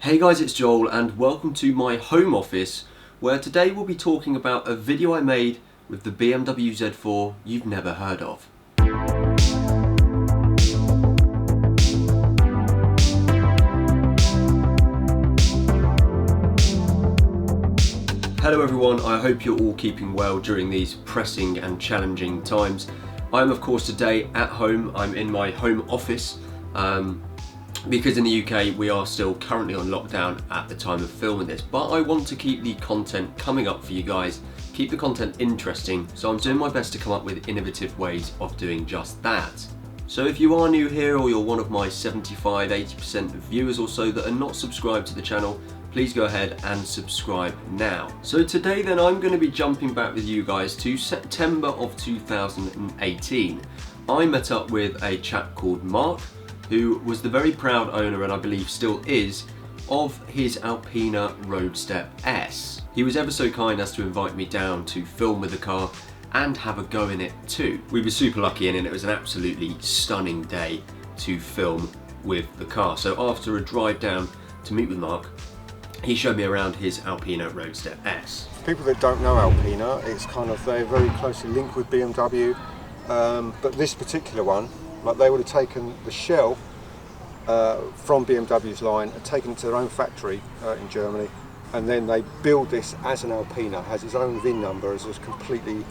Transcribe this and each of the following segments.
Hey guys, it's Joel and welcome to my home office, where today we'll be talking about a video I made with the BMW Z4 you've never heard of. Hello everyone, I hope you're all keeping well during these pressing and challenging times. I'm of course today at home. I'm in my home office because in the UK we are still currently on lockdown at the time of filming this, but I want to keep the content coming up for you guys, keep the content interesting, so I'm doing my best to come up with innovative ways of doing just that. So if you are new here or you're one of my 75-80% of viewers or so that are not subscribed to the channel, please go ahead and subscribe now. So today then I'm going to be jumping back with you guys to September of 2018. I met up with a chap called Mark, who was the very proud owner, and I believe still is, of his Alpina Roadster S. He was ever so kind as to invite me down to film with the car and have a go in it too. We were super lucky and it was an absolutely stunning day to film with the car. So after a drive down to meet with Mark, he showed me around his Alpina Roadster S. People that don't know Alpina, it's kind of, they're very closely linked with BMW, but this particular one, like they would have taken the shell from BMW's line and taken it to their own factory in Germany, and then they build this as an Alpina, has its own VIN number, as a completely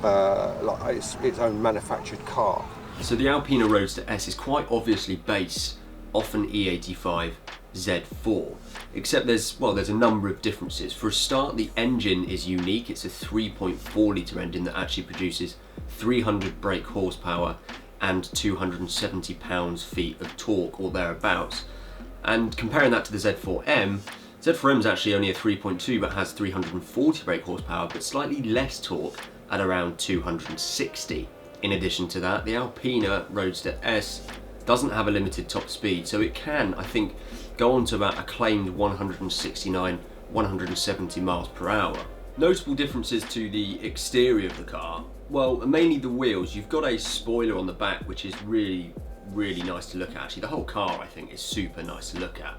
like its own manufactured car. So the Alpina Roadster S is quite obviously based off an E85 Z4, except there's a number of differences. For a start, the engine is unique. It's a 3.4 litre engine that actually produces 300 brake horsepower and 270 pounds-feet of torque or thereabouts. And comparing that to the Z4M is actually only a 3.2 but has 340 brake horsepower but slightly less torque at around 260. In addition to that, the Alpina Roadster S doesn't have a limited top speed, so it can, I think, go on to about a claimed 169, 170 miles per hour. Notable differences to the exterior of the car, well, mainly the wheels. You've got a spoiler on the back, which is really nice to look at. Actually, the whole car, I think, is super nice to look at.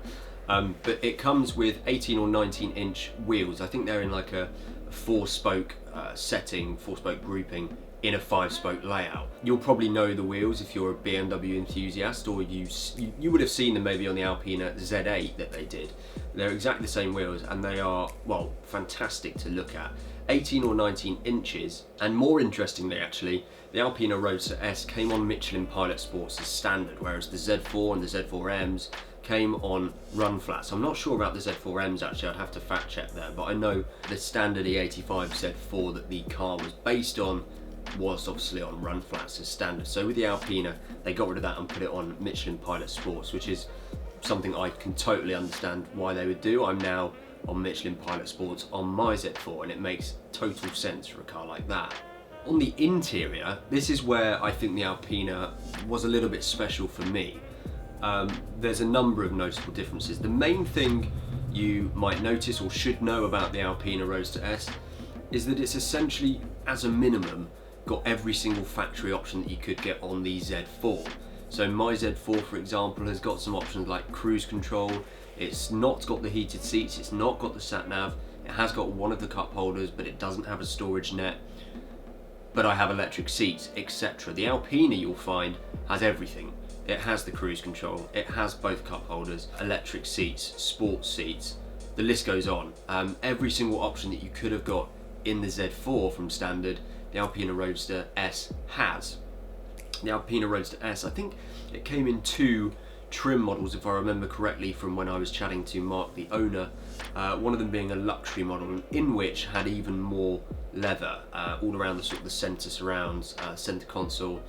But it comes with 18 or 19 inch wheels. I think they're in like a 4-spoke setting, 4-spoke grouping in a 5-spoke layout. You'll probably know the wheels if you're a BMW enthusiast, or you would have seen them maybe on the Alpina Z8 that they did. They're exactly the same wheels and they are, well, fantastic to look at. 18 or 19 inches, and more interestingly actually, the Alpina Roadster S came on Michelin Pilot Sports as standard, whereas the Z4 and the Z4Ms came on run flats. I'm not sure about the Z4Ms actually, I'd have to fact check there, but I know the standard E85 Z4 that the car was based on was obviously on run flats as standard. So with the Alpina, they got rid of that and put it on Michelin Pilot Sports, which is something I can totally understand why they would do. I'm now on Michelin Pilot Sports on my Z4 and it makes total sense for a car like that. On the interior, this is where I think the Alpina was a little bit special for me. There's a number of notable differences. The main thing you might notice or should know about the Alpina Roadster S is that it's essentially, as a minimum, got every single factory option that you could get on the Z4. So my Z4, for example, has got some options like cruise control. It's not got the heated seats, it's not got the sat nav, it has got one of the cup holders, but it doesn't have a storage net. But I have electric seats, etc. The Alpina, you'll find, has everything. It has the cruise control, it has both cup holders, electric seats, sports seats, the list goes on. Every single option that you could have got in the Z4 from standard, the Alpina Roadster S has. The Alpina Roadster S, I think it came in 2 trim models if I remember correctly from when I was chatting to Mark, the owner, one of them being a luxury model in which had even more leather all around the sort of the centre surrounds, centre console,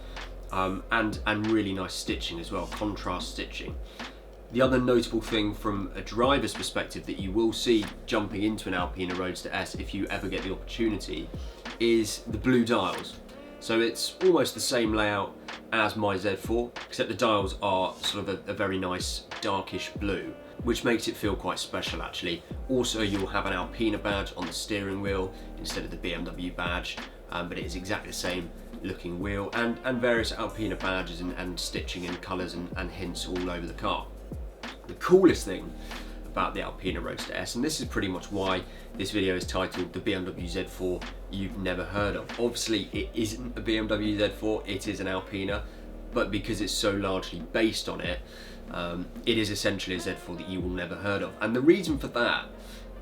and really nice stitching as well, contrast stitching. The other notable thing from a driver's perspective that you will see jumping into an Alpina Roadster S if you ever get the opportunity is the blue dials. So it's almost the same layout as my Z4, except the dials are sort of a very nice darkish blue, which makes it feel quite special actually. Also, you'll have an Alpina badge on the steering wheel instead of the BMW badge, but it is exactly the same looking wheel, and various Alpina badges and stitching and colours and hints all over the car. The coolest thing about the Alpina Roadster S, and this is pretty much why this video is titled the BMW Z4 you've never heard of. Obviously it isn't a BMW Z4, it is an Alpina, but because it's so largely based on it, it is essentially a Z4 that you will never heard of. And the reason for that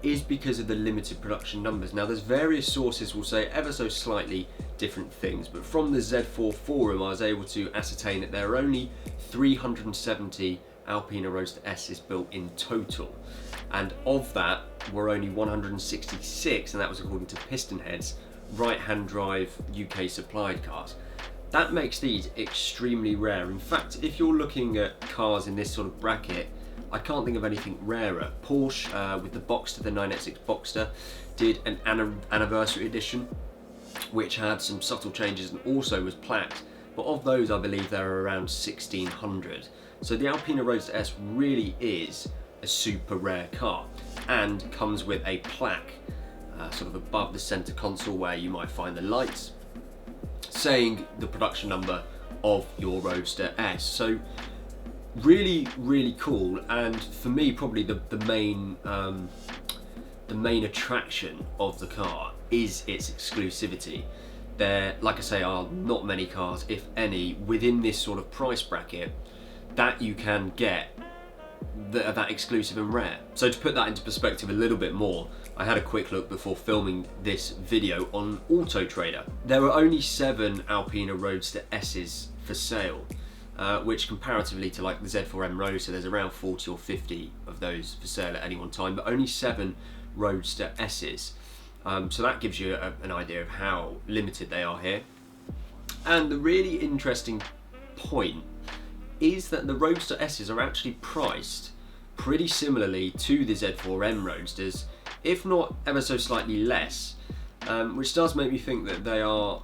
is because of the limited production numbers. Now there's various sources will say ever so slightly different things, but from the Z4 forum I was able to ascertain that there are only 370 Alpina Roadster S's built in total, and of that were only 166, and that was according to PistonHead's right-hand drive UK supplied cars. That makes these extremely rare. In fact, if you're looking at cars in this sort of bracket, I can't think of anything rarer. Porsche, with the Boxster, the 986 Boxster, did an anniversary edition, which had some subtle changes and also was plaqued. But of those, I believe there are around 1,600. So the Alpina Roadster S really is a super rare car, and comes with a plaque sort of above the center console where you might find the lights saying the production number of your Roadster S. So really, really cool, and for me probably the main attraction of the car is its exclusivity. There, like I say, are not many cars, if any, within this sort of price bracket that you can get that exclusive and rare. So to put that into perspective a little bit more, I had a quick look before filming this video on Auto Trader. There were only 7 Alpina Roadster S's for sale, which comparatively to like the Z4M Roadster, there's around 40 or 50 of those for sale at any one time, but only 7 Roadster S's. So that gives you an idea of how limited they are here. And the really interesting point is that the Roadster S's are actually priced pretty similarly to the Z4M Roadsters, if not ever so slightly less, which does make me think that they are,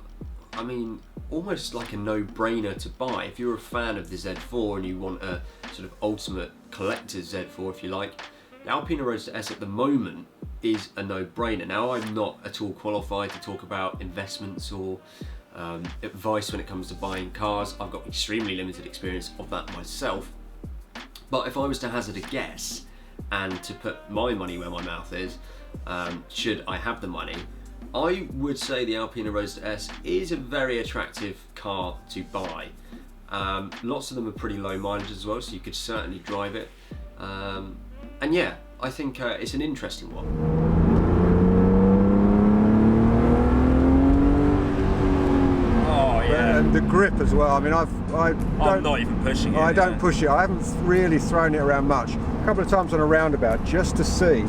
I mean, almost like a no-brainer to buy. If you're a fan of the Z4 and you want a sort of ultimate collector's Z4, if you like, the Alpina Roadster S at the moment is a no-brainer. Now, I'm not at all qualified to talk about investments or advice when it comes to buying cars. I've got extremely limited experience of that myself. But if I was to hazard a guess and to put my money where my mouth is, should I have the money, I would say the Alpina Roadster S is a very attractive car to buy. Lots of them are pretty low mileage as well, so you could certainly drive it. And yeah, I think it's an interesting one. And the grip as well. I mean, I'm not even pushing it. I don't push it. I haven't really thrown it around much. A couple of times on a roundabout just to see,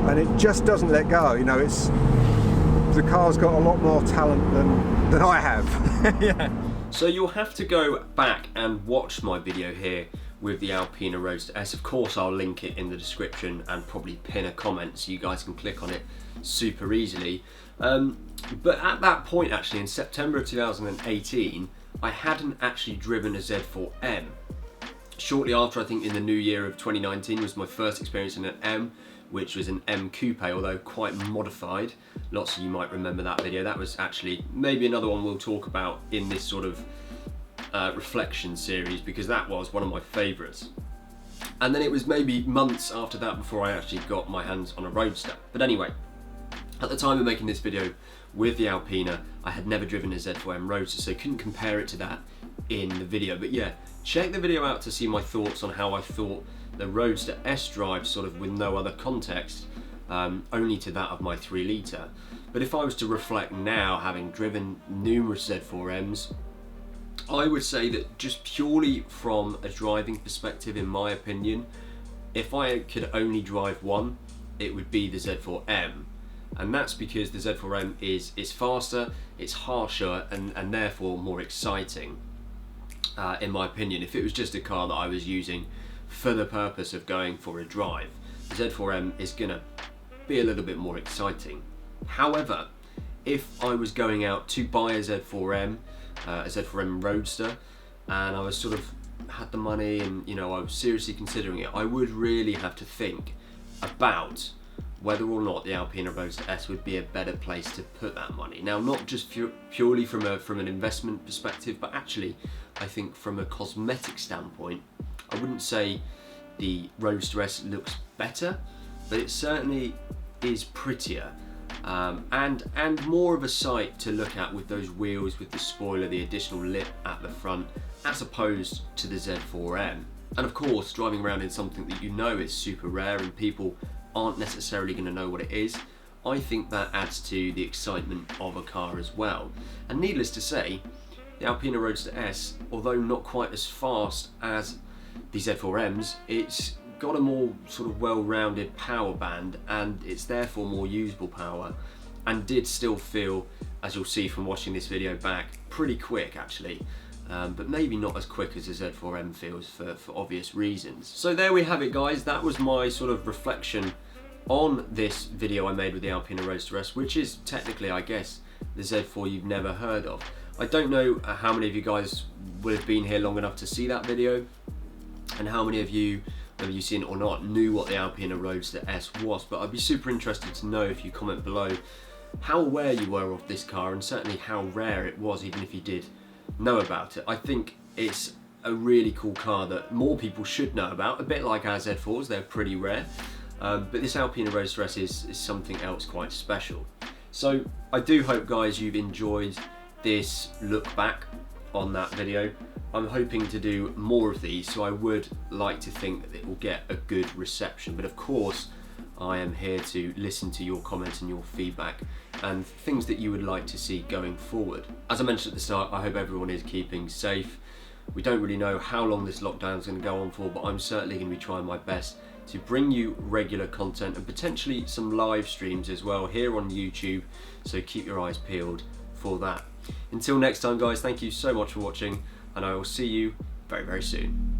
and it just doesn't let go. You know, the car's got a lot more talent than I have. Yeah. So you'll have to go back and watch my video here with the Alpina Roadster S. Of course, I'll link it in the description and probably pin a comment so you guys can click on it super easily. But at that point, actually, in September of 2018, I hadn't actually driven a Z4M. Shortly after, I think in the new year of 2019, was my first experience in an M, which was an M Coupe, although quite modified. Lots of you might remember that video. That was actually maybe another one we'll talk about in this sort of reflection series, because that was one of my favourites. And then it was maybe months after that before I actually got my hands on a Roadster. But anyway, at the time of making this video with the Alpina, I had never driven a Z4M Roadster, so couldn't compare it to that in the video. But yeah, check the video out to see my thoughts on how I thought the Roadster S drives, sort of with no other context, only to that of my 3 litre. But if I was to reflect now, having driven numerous Z4Ms, I would say that just purely from a driving perspective, in my opinion, if I could only drive one, it would be the Z4M. And that's because the Z4M is faster, it's harsher, and therefore more exciting, in my opinion. If it was just a car that I was using for the purpose of going for a drive, the Z4M is gonna be a little bit more exciting. However, if I was going out to buy a Z4M Roadster, and I was sort of had the money and, you know, I was seriously considering it, I would really have to think about whether or not the Alpina Roadster S would be a better place to put that money. Now, not just purely from an investment perspective, but actually I think from a cosmetic standpoint, I wouldn't say the Roadster S looks better, but it certainly is prettier. And more of a sight to look at with those wheels, with the spoiler, the additional lip at the front, as opposed to the Z4M. And of course, driving around in something that you know is super rare and people aren't necessarily going to know what it is, I think that adds to the excitement of a car as well. And needless to say, the Alpina Roadster S, although not quite as fast as the Z4Ms, it's got a more sort of well-rounded power band, and it's therefore more usable power, and did still feel, as you'll see from watching this video back, pretty quick actually. But maybe not as quick as the Z4M feels for obvious reasons. So there we have it, guys. That was my sort of reflection on this video I made with the Alpina Roadster S, which is technically, I guess, the Z4 you've never heard of. I don't know how many of you guys would have been here long enough to see that video, and how many of you, whether you've seen it or not, knew what the Alpina Roadster S was, but I'd be super interested to know, if you comment below, how aware you were of this car, and certainly how rare it was, even if you did know about it. I think it's a really cool car that more people should know about, a bit like our Z4s, they're pretty rare. But this Alpina Roadster S is something else quite special. So I do hope, guys, you've enjoyed this look back on that video. I'm hoping to do more of these, so I would like to think that it will get a good reception. But of course, I am here to listen to your comments and your feedback and things that you would like to see going forward. As I mentioned at the start, I hope everyone is keeping safe. We don't really know how long this lockdown is going to go on for, but I'm certainly going to be trying my best to bring you regular content and potentially some live streams as well here on YouTube, so keep your eyes peeled for that. Until next time, guys, thank you so much for watching, and I will see you very, very soon.